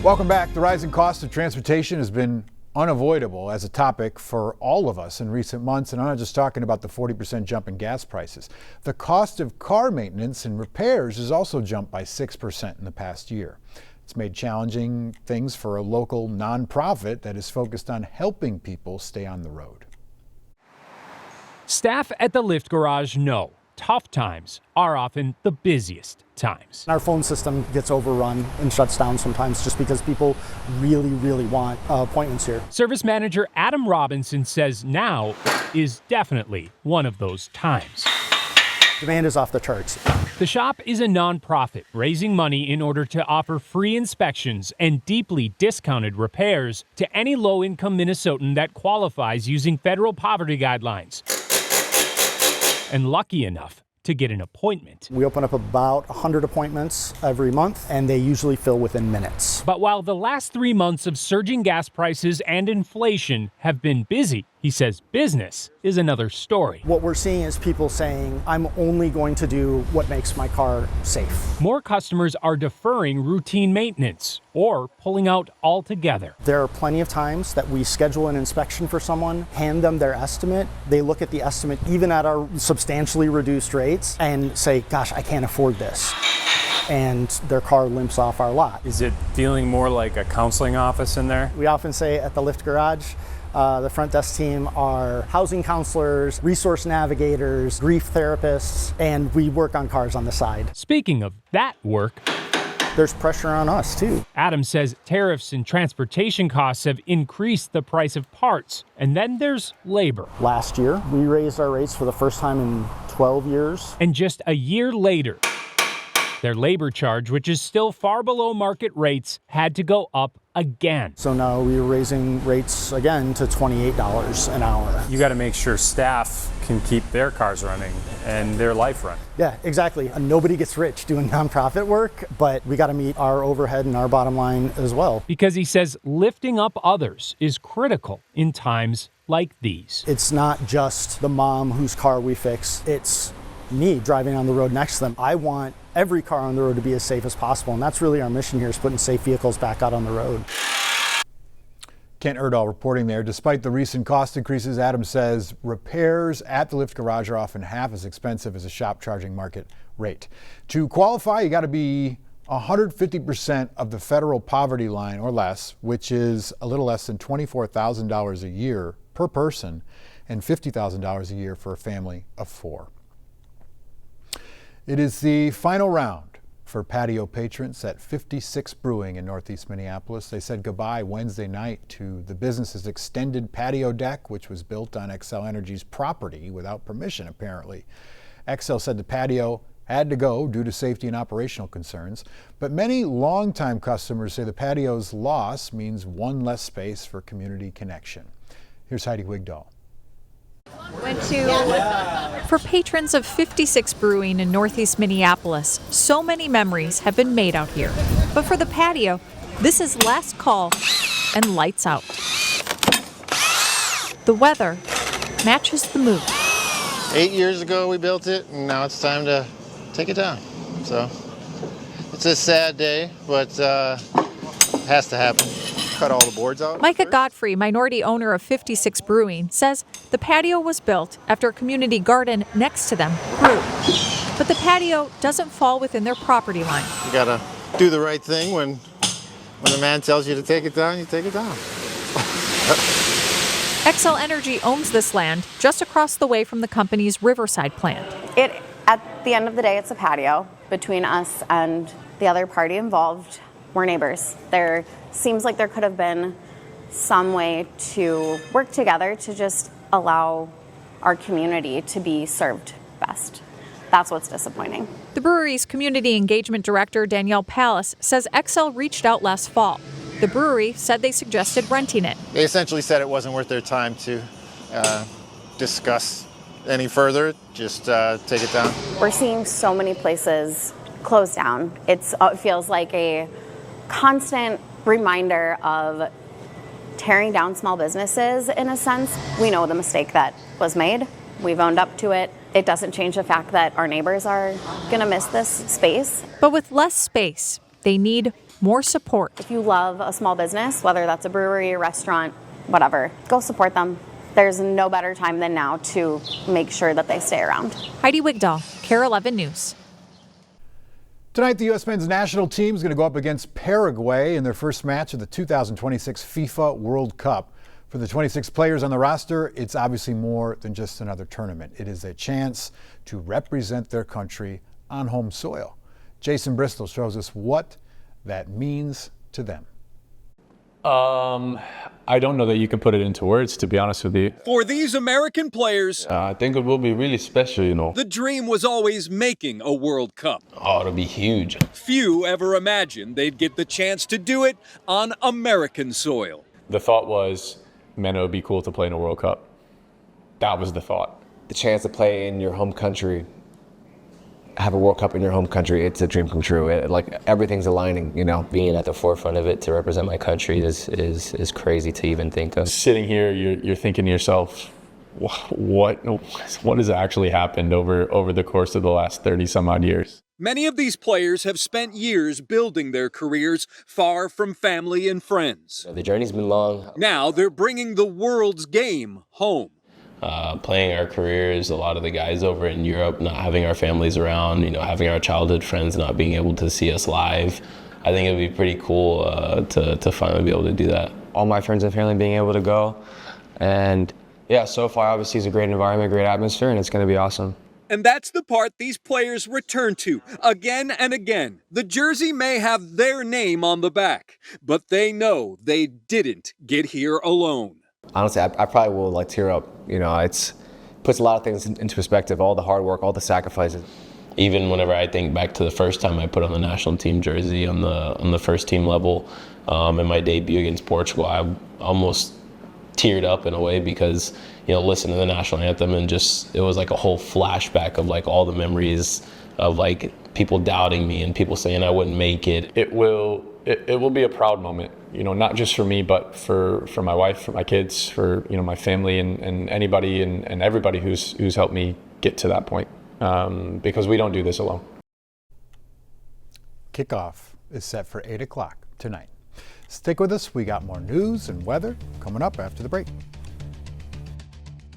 Welcome back. The rising cost of transportation has been unavoidable as a topic for all of us in recent months, and I'm not just talking about the 40% jump in gas prices. The cost of car maintenance and repairs has also jumped by 6% in the past year. It's made challenging things for a local nonprofit that is focused on helping people stay on the road. Staff at the lift garage know tough times are often the busiest times. Our phone system gets overrun and shuts down sometimes just because people really want appointments here. Service manager Adam Robinson says now is definitely one of those times. Demand is off the charts. The shop is a nonprofit raising money in order to offer free inspections and deeply discounted repairs to any low-income Minnesotan that qualifies using federal poverty guidelines and lucky enough to get an appointment. We open up about 100 appointments every month, and they usually fill within minutes. But while the last 3 months of surging gas prices and inflation have been busy, he says business is another story. What we're seeing is people saying, I'm only going to do what makes my car safe. More customers are deferring routine maintenance or pulling out altogether. There are plenty of times that we schedule an inspection for someone, hand them their estimate. They look at the estimate, even at our substantially reduced rates, and say, gosh, I can't afford this. And their car limps off our lot. Is it feeling more like a counseling office in there? We often say at the lift garage, the front desk team are housing counselors, resource navigators, grief therapists, and we work on cars on the side. Speaking of that work, there's pressure on us too. Adam says tariffs and transportation costs have increased the price of parts. And then there's labor. Last year, we raised our rates for the first time in 12 years. And just a year later, their labor charge, which is still far below market rates, had to go up again. So now we're raising rates again to $28 an hour. You got to make sure staff can keep their cars running and their life running. Yeah, exactly. Nobody gets rich doing nonprofit work, but we got to meet our overhead and our bottom line as well. Because he says lifting up others is critical in times like these. It's not just the mom whose car we fix, it's me driving on the road next to them. I want every car on the road to be as safe as possible, and that's really our mission here, is putting safe vehicles back out on the road. Kent Erdahl reporting there. Despite the recent cost increases, Adam says repairs at the lift garage are often half as expensive as a shop charging market rate. To qualify, you got to be 150% of the federal poverty line or less, which is a little less than $24,000 a year per person and $50,000 a year for a family of 4. It is the final round for patio patrons at 56 Brewing in Northeast Minneapolis. They said goodbye Wednesday night to the business's extended patio deck, which was built on Xcel Energy's property without permission, apparently. Xcel said the patio had to go due to safety and operational concerns, but many longtime customers say the patio's loss means one less space for community connection. Here's Heidi Wigdahl. For patrons of 56 Brewing in Northeast Minneapolis, so many memories have been made out here. But for the patio, this is last call and lights out. The weather matches the mood. 8 years ago we built it, and now it's time to take it down. So it's a sad day, but it has to happen. Cut all the boards out. Micah Godfrey, minority owner of 56 Brewing, says the patio was built after a community garden next to them grew. But the patio doesn't fall within their property line. You gotta do the right thing when the man tells you to take it down, you take it down. Xcel Energy owns this land just across the way from the company's Riverside plant. At the end of the day, it's a patio. Between us and the other party involved, we're neighbors. There seems like there could have been some way to work together to just allow our community to be served best. That's what's disappointing. The brewery's community engagement director, Danielle Pallas, says Xcel reached out last fall. The brewery said they suggested renting it. They essentially said it wasn't worth their time to discuss any further, just take it down. We're seeing so many places close down. It feels like a constant reminder of tearing down small businesses in a sense. We know the mistake that was made. We've owned up to it. It doesn't change the fact that our neighbors are going to miss this space. But with less space, they need more support. If you love a small business, whether that's a brewery, a restaurant, whatever, go support them. There's no better time than now to make sure that they stay around. Heidi Wigdahl, KARE 11 News. Tonight, the U.S. men's national team is going to go up against Paraguay in their first match of the 2026 FIFA World Cup. For the 26 players on the roster, it's obviously more than just another tournament. It is a chance to represent their country on home soil. Jason Bristol shows us what that means to them. I don't know that you can put it into words, to be honest with you. For these American players, I think it will be really special, you know. the dream was always making a World Cup. Oh, it'll be huge. Few ever imagined they'd get the chance to do it on American soil. The thought was, man, it would be cool to play in a World Cup. That was the thought. The chance to play in your home country, have a World Cup in your home country, it's a dream come true. Everything's aligning, you know. Being at the forefront of it to represent my country is crazy to even think of. Sitting here, you're thinking to yourself, what has actually happened over the course of the last 30 some odd years? Many of these players have spent years building their careers far from family and friends. The journey's been long. Now they're bringing the world's game home. Playing our careers, a lot of the guys over in Europe not having our families around, having our childhood friends not being able to see us live. I think it would be pretty cool to finally be able to do that. All my friends and family being able to go. And yeah, so far obviously it's a great environment, great atmosphere, and it's going to be awesome. And that's the part these players return to again and again. The jersey may have their name on the back, but they know they didn't get here alone. Honestly, I probably will tear up. It's puts a lot of things into perspective, all the hard work, all the sacrifices. Even whenever I think back to the first time I put on the national team jersey on the first team level, in my debut against Portugal, I almost teared up in a way because, listening to the national anthem and just, it was like a whole flashback of all the memories of people doubting me and people saying I wouldn't make it. It will be a proud moment, not just for me, but for my wife, for my kids, for my family, and anybody and everybody who's helped me get to that point, because we don't do this alone. Kickoff is set for 8 o'clock tonight. Stick with us. We got more news and weather coming up after the break.